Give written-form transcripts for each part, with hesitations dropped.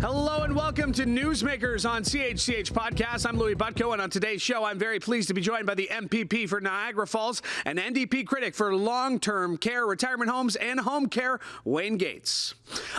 Hello and welcome to Newsmakers on CHCH Podcast. I'm Louie, and on today's show, I'm very pleased to be joined by the MPP for Niagara Falls and NDP critic for long-term care, retirement homes, and home care, Wayne Gates.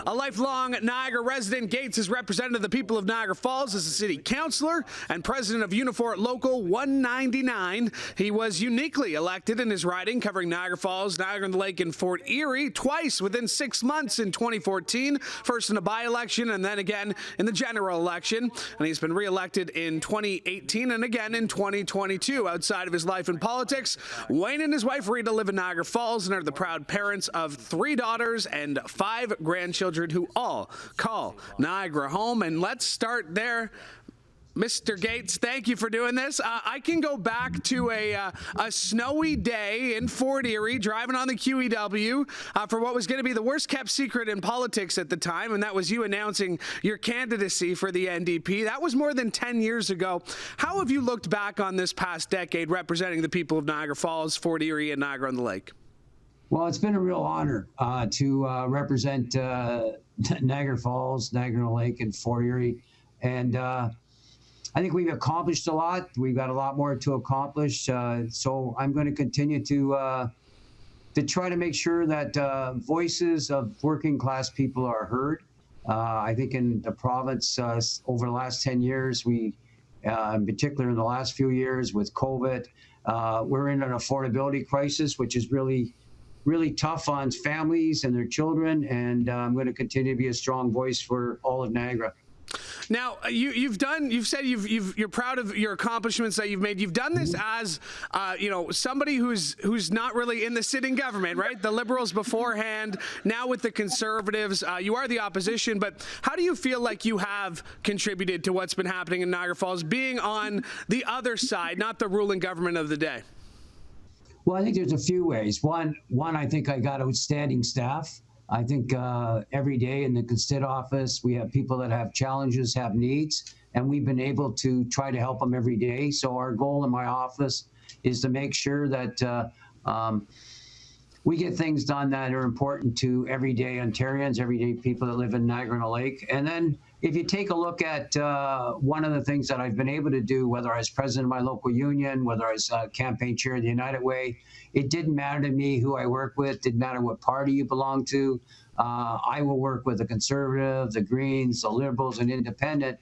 A lifelong Niagara resident, Gates has represented the people of Niagara Falls as a city councillor and president of Unifor Local 199. He was uniquely elected in his riding covering Niagara Falls, Niagara-on-the-Lake, and Fort Erie twice within 6 months in 2014, first in a by-election and then again in the general election, and he's been re-elected in 2018 and again in 2022. Outside of his life in politics, Wayne and his wife Rita live in Niagara Falls and are the proud parents of 3 daughters and 5 grandchildren who all call Niagara home. And let's start there. Mr. Gates, thank you for doing this. I can go back to a snowy day in Fort Erie, driving on the QEW for what was going to be the worst kept secret in politics at the time, and that was you announcing your candidacy for the NDP. That was more than 10 years ago. How have you looked back on this past decade representing the people of Niagara Falls, Fort Erie, and Niagara-on-the-Lake? Well, it's been a real honor to represent Niagara Falls, Niagara-on-the-Lake, and Fort Erie, and I think we've accomplished a lot. We've got a lot more to accomplish. So I'm going to continue to try to make sure that voices of working class people are heard. I think in the province over the last 10 years, we, in particular in the last few years with COVID, we're in an affordability crisis, which is really tough on families and their children. And I'm going to continue to be a strong voice for all of Niagara. Now, you've said you're proud of your accomplishments that you've made. You've done this as, somebody who's not really in the sitting government, right? The Liberals beforehand, now with the Conservatives. You are the opposition, but how do you feel like you have contributed to what's been happening in Niagara Falls, being on the other side, not the ruling government of the day? Well, I think there's a few ways. One, I think I got outstanding staff. I think every day in the constituent office, we have people that have challenges, have needs, and we've been able to try to help them every day. So our goal in my office is to make sure that we get things done that are important to everyday Ontarians, everyday people that live in Niagara-on-the-Lake. And then if you take a look at one of the things that I've been able to do, whether I was president of my local union, whether I was campaign chair of the United Way, it didn't matter to me who I work with, didn't matter what party you belong to. I will work with the Conservative, the Greens, the Liberals, and Independent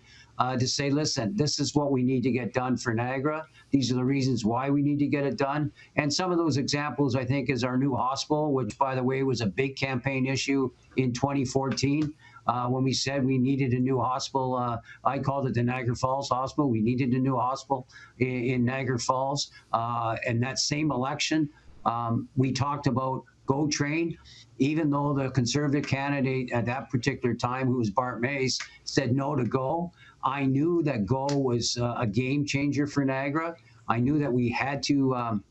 to say, listen, this is what we need to get done for Niagara. These are the reasons why we need to get it done. And some of those examples, I think, is our new hospital, which, by the way, was a big campaign issue in 2014. When we said we needed a new hospital, I called it the Niagara Falls Hospital. We needed a new hospital in Niagara Falls. And that same election, we talked about GO Train, even though the Conservative candidate at that particular time, who was Bart Mays, said no to GO. I knew that GO was a game changer for Niagara. I knew that we had to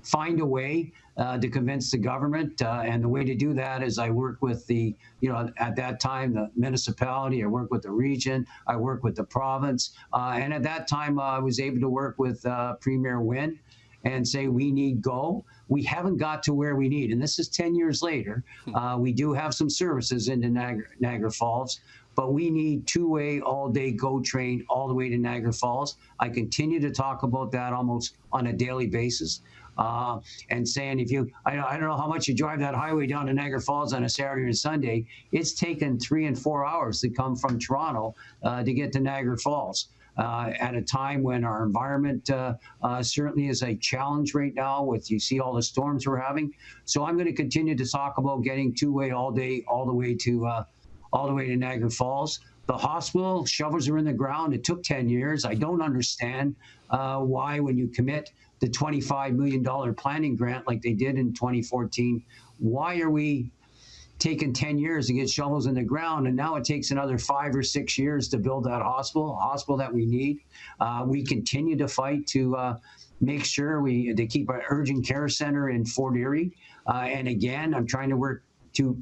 find a way to convince the government. And the way to do that is I worked with at that time, the municipality, I worked with the region, I worked with the province. And at that time, I was able to work with Premier Wynne and say, we need GO. We haven't got to where we need. And this is 10 years later. We do have some services into Niagara Falls, but we need two-way, all-day GO train all the way to Niagara Falls. I continue to talk about that almost on a daily basis. And saying, I don't know how much you drive that highway down to Niagara Falls on a Saturday and Sunday, it's taken 3 and 4 hours to come from Toronto to get to Niagara Falls. At a time when our environment certainly is a challenge right now you see all the storms we're having. So I'm going to continue to talk about getting two-way all day, all the way to Niagara Falls. The hospital, shovels are in the ground. It took 10 years. I don't understand why, when you commit the $25 million planning grant like they did in 2014, why are we taking 10 years to get shovels in the ground, and now it takes another 5 or 6 years to build that hospital that we need. We continue to fight to make sure to keep an urgent care center in Fort Erie. And again, I'm trying to work to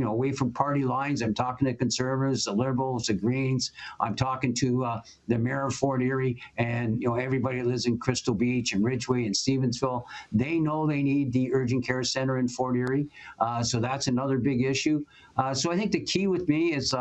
away from party lines. I'm talking to Conservatives, the Liberals, the Greens. I'm talking to the mayor of Fort Erie, and everybody that lives in Crystal Beach and Ridgeway and Stevensville. They know they need the urgent care center in Fort Erie, so that's another big issue. So I think the key with me is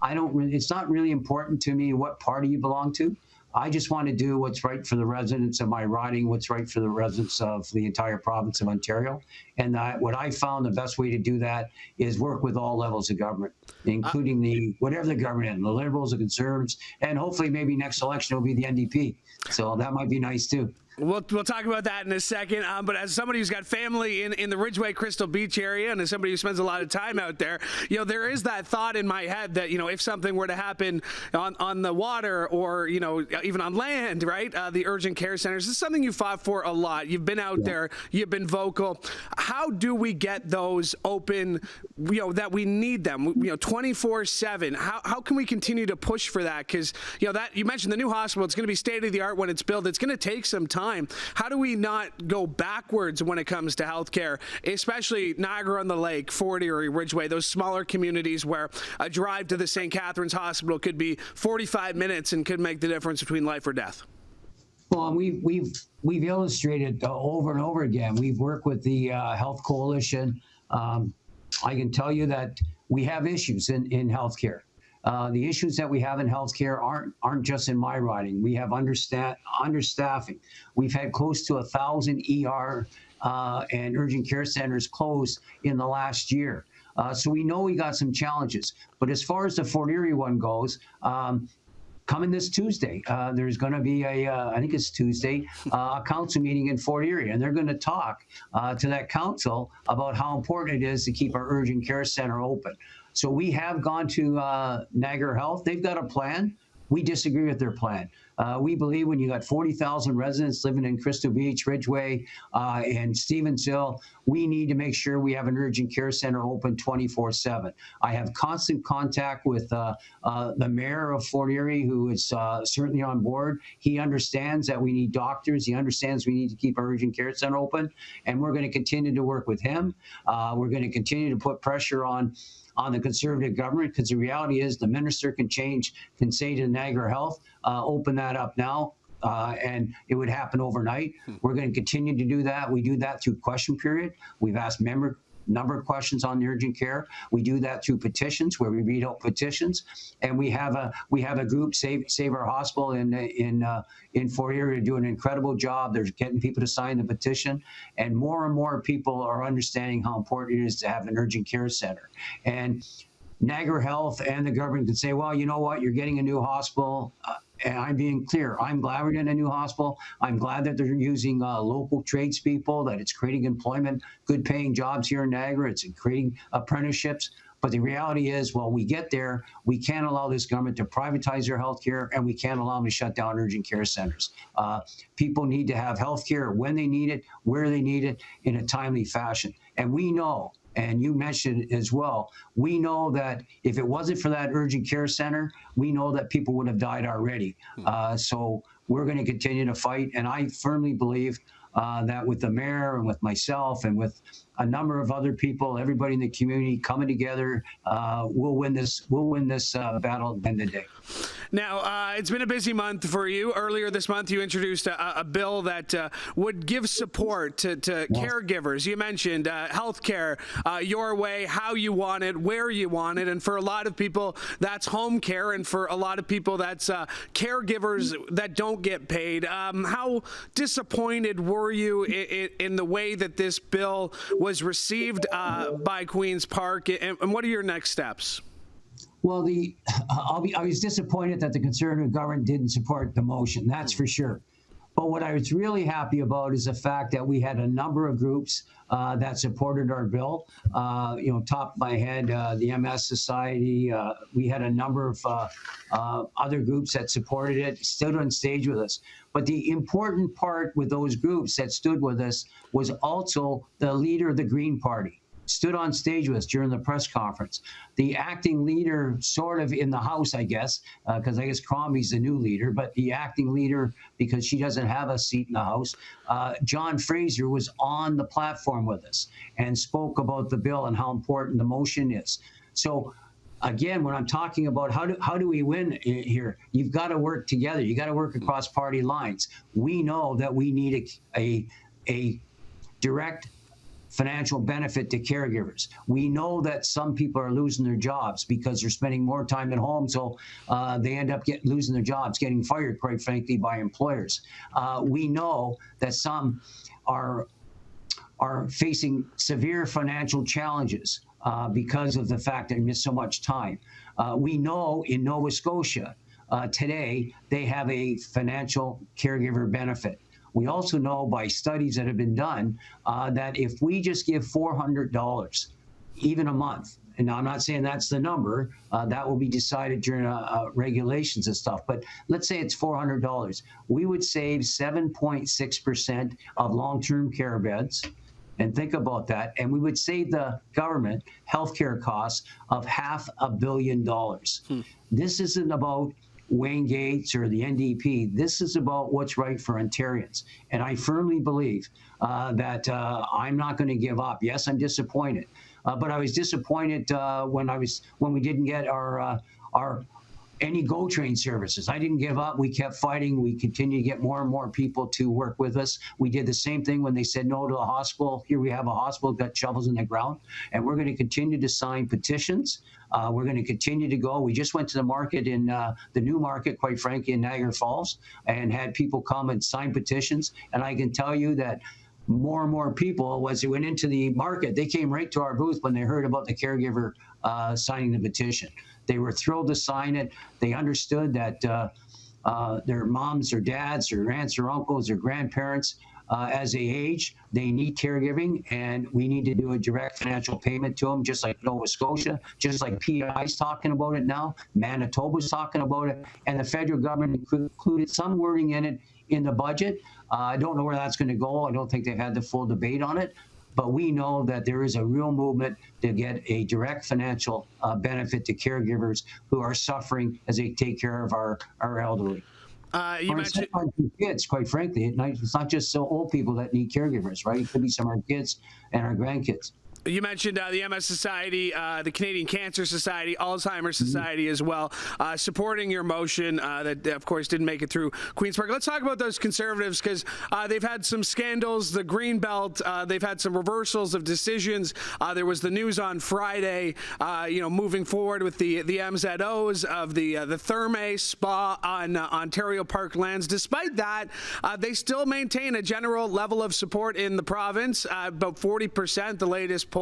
it's not really important to me what party you belong to. I just want to do what's right for the residents of my riding, what's right for the residents of the entire province of Ontario. And what I found the best way to do that is work with all levels of government, including whatever the government is, the Liberals, the Conservatives, and hopefully maybe next election will be the NDP. So that might be nice too. We'll talk about that in a second. But as somebody who's got family in the Ridgeway Crystal Beach area, and as somebody who spends a lot of time out there, there is that thought in my head that, if something were to happen on the water or, even on land, right? The urgent care centers, this is something you fought for a lot. You've been out there, you've been vocal. How do we get those open, that we need them, 24/7? How can we continue to push for that? Because, that you mentioned the new hospital, it's going to be state of the art when it's built. It's going to take some time. How do we not go backwards when it comes to healthcare, especially Niagara-on-the-Lake, Fort Erie, Ridgeway, those smaller communities where a drive to the St. Catharines Hospital could be 45 minutes and could make the difference between life or death? Well, we've illustrated over and over again. We've worked with the Health Coalition. I can tell you that we have issues in healthcare. The issues that we have in healthcare aren't just in my riding. We have understaffing. We've had close to 1,000 ER and urgent care centers closed in the last year. So we know we got some challenges. But as far as the Fort Erie one goes, coming this Tuesday, there's going to be I think it's Tuesday, a council meeting in Fort Erie, and they're going to talk to that council about how important it is to keep our urgent care center open. So we have gone to Niagara Health. They've got a plan. We disagree with their plan. We believe when you got 40,000 residents living in Crystal Beach, Ridgeway, and Stevensville, we need to make sure we have an urgent care center open 24/7. I have constant contact with the mayor of Fort Erie, who is certainly on board. He understands that we need doctors. He understands we need to keep our urgent care center open, and we're going to continue to work with him. We're going to continue to put pressure on the Conservative government, because the reality is the minister can say to Niagara Health, open that up now, and it would happen overnight. We're going to continue to do that. We do that through question period. We've asked number of questions on the urgent care. We do that through petitions, where we read out petitions, and we have a group, Save Our Hospital in Fort Erie, do an incredible job. They're getting people to sign the petition, and more people are understanding how important it is to have an urgent care center. And Niagara Health and the government can say, well, you know what, you're getting a new hospital. And I'm being clear, I'm glad we're getting a new hospital. I'm glad that they're using local tradespeople, that it's creating employment, good paying jobs here in Niagara. It's creating apprenticeships. But the reality is, while we get there, we can't allow this government to privatize their health care, and we can't allow them to shut down urgent care centers. People need to have health care when they need it, where they need it, in a timely fashion. And we know, and you mentioned it as well, we know that if it wasn't for that urgent care center, we know that people would have died already. So we're going to continue to fight. And I firmly believe that with the mayor and with myself and with a number of other people, everybody in the community coming together, we'll win this battle at the end of the day. Now, it's been a busy month for you. Earlier this month, you introduced a bill that would give support to caregivers. You mentioned health care, your way, how you want it, where you want it. And for a lot of people, that's home care. And for a lot of people, that's caregivers that don't get paid. How disappointed were you in the way that this bill was received by Queen's Park? And what are your next steps? Well, I was disappointed that the Conservative government didn't support the motion, that's for sure. But what I was really happy about is the fact that we had a number of groups that supported our bill. Top of my head, the MS Society, we had a number of other groups that supported it, stood on stage with us. But the important part with those groups that stood with us was also the leader of the Green Party stood on stage with us during the press conference. The acting leader, sort of in the House, I guess, because I guess Crombie's the new leader, but the acting leader, because she doesn't have a seat in the House, John Fraser was on the platform with us and spoke about the bill and how important the motion is. So again, when I'm talking about how do we win here, you've got to work together. You got to work across party lines. We know that we need a direct financial benefit to caregivers. We know that some people are losing their jobs because they're spending more time at home, so they end up losing their jobs, getting fired, quite frankly, by employers. We know that some are facing severe financial challenges because of the fact that they miss so much time. We know in Nova Scotia today they have a financial caregiver benefit. We also know by studies that have been done that if we just give $400 even a month, and I'm not saying that's the number, that will be decided during regulations and stuff, but let's say it's $400, we would save 7.6% of long-term care beds. And think about that. And we would save the government healthcare costs of $500 million. This isn't about Wayne Gates or the NDP. This is about what's right for Ontarians. And I firmly believe that I'm not going to give up. Yes, I'm disappointed. But I was disappointed when we didn't get our any GO train services. I didn't give up. We kept fighting. We continue to get more and more people to work with us. We did the same thing when they said no to a hospital. Here we have a hospital, got shovels in the ground, and we're going to continue to sign petitions. We're going to continue to go. We just went to the market in the new market, quite frankly, in Niagara Falls, and had people come and sign petitions. And I can tell you that more and more people, as they went into the market, they came right to our booth when they heard about the caregiver signing the petition. They were thrilled to sign it. They understood that their moms or dads or aunts or uncles or grandparents, as they age, they need caregiving, and we need to do a direct financial payment to them, just like Nova Scotia, just like PI's talking about it now, Manitoba's talking about it, and the federal government included some wording in it in the budget. I don't know where that's going to go. I don't think they've had the full debate on it. But we know that there is a real movement to get a direct financial benefit to caregivers who are suffering as they take care of our elderly. You mentioned kids, quite frankly. It's not just so old people that need caregivers, right? It could be some of our kids and our grandkids. You mentioned the MS Society, the Canadian Cancer Society, Alzheimer's Society as well, supporting your motion that, of course, didn't make it through Queen's Park. Let's talk about those Conservatives because they've had some scandals. The Greenbelt, they've had some reversals of decisions. There was the news on Friday, moving forward with the MZOs of the Therme Spa on Ontario Park lands. Despite that, they still maintain a general level of support in the province, about 40%, the latest poll.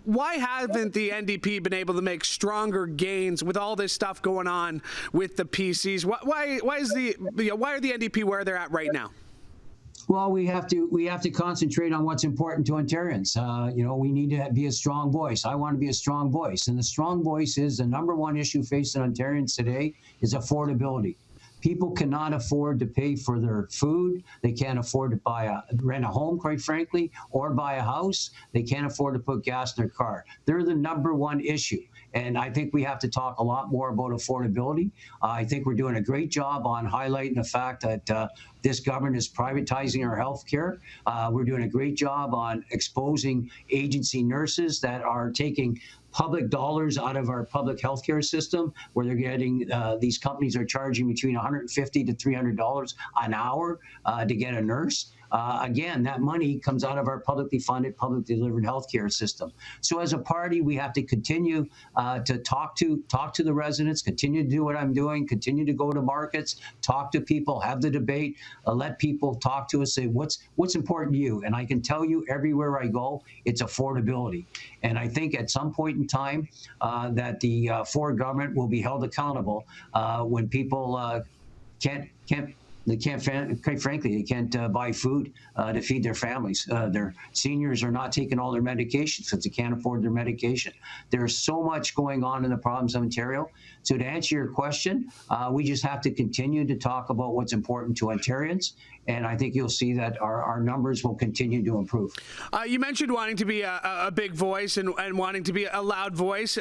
Why haven't the NDP been able to make stronger gains with all this stuff going on with the PCs? Why are the NDP where they're at right now? Well, we have to concentrate on what's important to Ontarians. We need to be a strong voice. I want to be a strong voice, and the strong voice is the number one issue facing Ontarians today is affordability. People cannot afford to pay for their food. They can't afford to rent a home, quite frankly, or buy a house. They can't afford to put gas in their car. They're the number one issue. And I think we have to talk a lot more about affordability. I think we're doing a great job on highlighting the fact that this government is privatizing our health care. We're doing a great job on exposing agency nurses that are taking public dollars out of our public healthcare system, where they're getting these companies are charging between $150 to $300 an hour to get a nurse. Again, that money comes out of our publicly funded, publicly delivered healthcare system. So as a party, we have to continue to talk to the residents, continue to do what I'm doing, continue to go to markets, talk to people, have the debate, let people talk to us, say what's important to you. And I can tell you everywhere I go, it's affordability. And I think at some point in time that the Ford government will be held accountable when people quite frankly, they can't buy food to feed their families. Their seniors are not taking all their medications because they can't afford their medication. There's so much going on in the province of Ontario. So to answer your question, we just have to continue to talk about what's important to Ontarians. And I think you'll see that our numbers will continue to improve. You mentioned wanting to be a big voice and wanting to be a loud voice.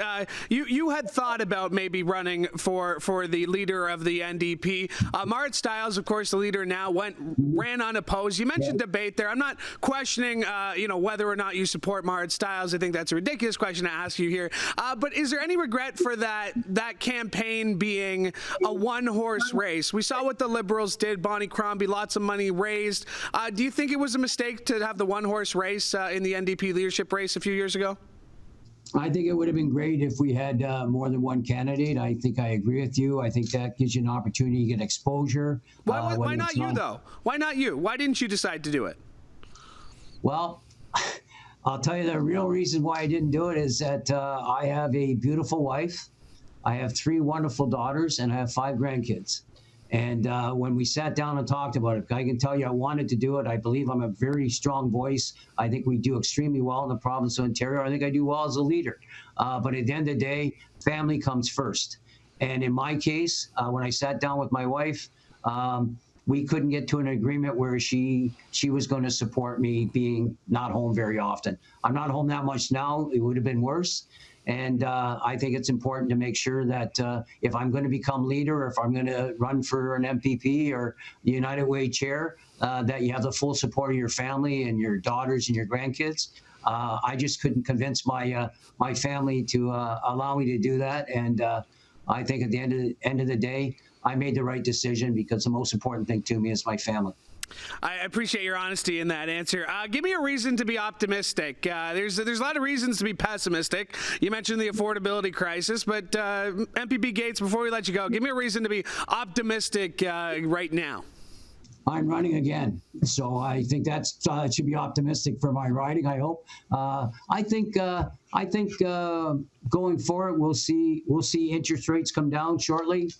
You had thought about maybe running for the leader of the NDP. Marit Stiles, of course, the leader now, ran unopposed. You mentioned debate there. I'm not questioning, whether or not you support Marit Stiles. I think that's a ridiculous question to ask you here. But is there any regret for that campaign being a one-horse race? We saw what the Liberals did. Bonnie Crombie, lots of money money raised. Do you think it was a mistake to have the one-horse race in the NDP leadership race a few years ago? I think it would have been great if we had more than one candidate. I think I agree with you. I think that gives you an opportunity to get exposure. Why not you, though? Why not you? Why didn't you decide to do it? Well, I'll tell you the real reason why I didn't do it is that I have a beautiful wife. I have 3 wonderful daughters, and I have 5 grandkids. And when we sat down and talked about it, I can tell you I wanted to do it. I believe I'm a very strong voice. I think we do extremely well in the province of Ontario. I think I do well as a leader. But at the end of the day, family comes first. And in my case, when I sat down with my wife, we couldn't get to an agreement where she was going to support me being not home very often. I'm not home that much now. It would have been worse. And I think it's important to make sure that if I'm going to become leader, or if I'm going to run for an MPP or the United Way chair, that you have the full support of your family and your daughters and your grandkids. I just couldn't convince my family to allow me to do that. And I think at the end of the day, I made the right decision, because the most important thing to me is my family. I appreciate your honesty in that answer. Give me a reason to be optimistic. There's a lot of reasons to be pessimistic. You mentioned the affordability crisis, but MPP Gates, before we let you go, give me a reason to be optimistic right now. I'm running again, so I think that should be optimistic for my riding. I hope. I think going forward, we'll see interest rates come down shortly.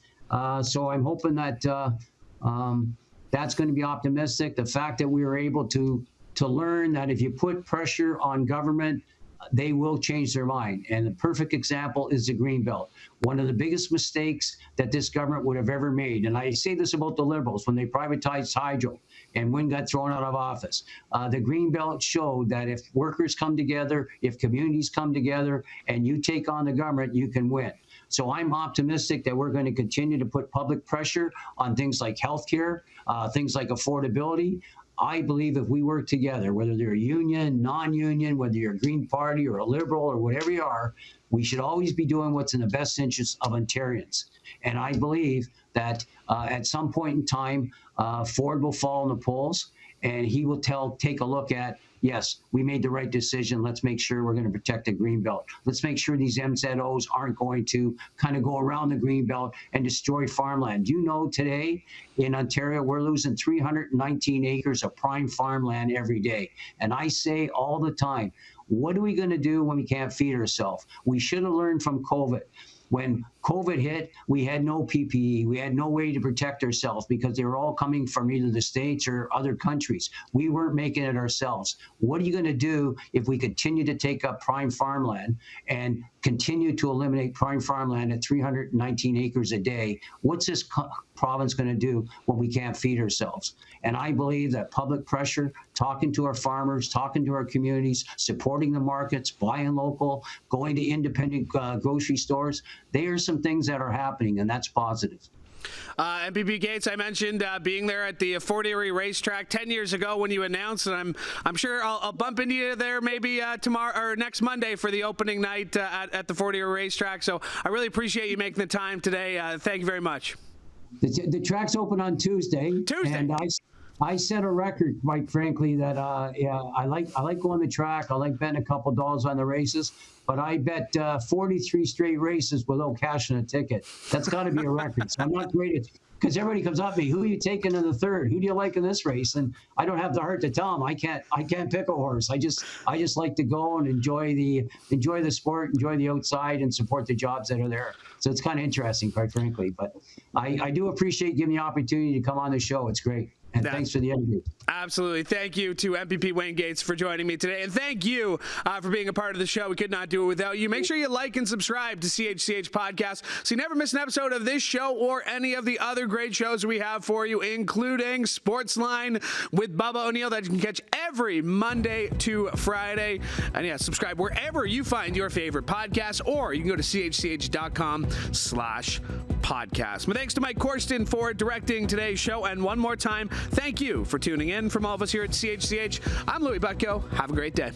So I'm hoping that that's going to be optimistic. The fact that we were able to learn that if you put pressure on government, they will change their mind. And the perfect example is the Greenbelt. One of the biggest mistakes that this government would have ever made, and I say this about the Liberals, when they privatized hydro and Wynne got thrown out of office, the Greenbelt showed that if workers come together, if communities come together, and you take on the government, you can win. So I'm optimistic that we're going to continue to put public pressure on things like healthcare, things like affordability. I believe if we work together, whether they're a union, non-union, whether you're a Green Party or a Liberal or whatever you are, we should always be doing what's in the best interest of Ontarians. And I believe that at some point in time, Ford will fall in the polls, and he will take a look at, yes, we made the right decision. Let's make sure we're going to protect the Greenbelt. Let's make sure these MZOs aren't going to kind of go around the Greenbelt and destroy farmland. You know, today in Ontario, we're losing 319 acres of prime farmland every day. And I say all the time, what are we going to do when we can't feed ourselves? We should have learned from COVID. When COVID hit, we had no PPE. We had no way to protect ourselves because they were all coming from either the States or other countries. We weren't making it ourselves. What are you going to do if we continue to take up prime farmland and continue to eliminate prime farmland at 319 acres a day? What's this province going to do when we can't feed ourselves? And I believe that public pressure, talking to our farmers, talking to our communities, supporting the markets, buying local, going to independent grocery stores, they are some things that are happening, and that's positive. MPP Gates, I mentioned being there at the Fort Erie racetrack 10 years ago when you announced, and I'm sure I'll bump into you there maybe tomorrow or next Monday for the opening night at the Fort Erie racetrack. So I really appreciate you making the time today. Thank you very much. The track's open on Tuesday. And I set a record, quite frankly, that I like going to the track. I like betting a couple dollars on the races, but I bet 43 straight races without cashing a ticket. That's got to be a record. So I'm not great at, because everybody comes up to me, who are you taking in the third? Who do you like in this race? And I don't have the heart to tell them. I can't pick a horse. I just like to go and enjoy the sport, enjoy the outside, and support the jobs that are there. So it's kind of interesting, quite frankly. But I do appreciate giving the opportunity to come on the show. It's great. And thanks for the interview. Absolutely. Thank you to MPP Wayne Gates for joining me today. And thank you for being a part of the show. We could not do it without you. Make sure you like and subscribe to CHCH Podcast so you never miss an episode of this show or any of the other great shows we have for you, including Sportsline with Bubba O'Neill that you can catch every Monday to Friday. And yeah, subscribe wherever you find your favorite podcast, or you can go to chch.com/podcast. My thanks to Mike Corsten for directing today's show. And one more time, thank you for tuning in. From all of us here at CHCH, I'm Louie Butko. Have a great day.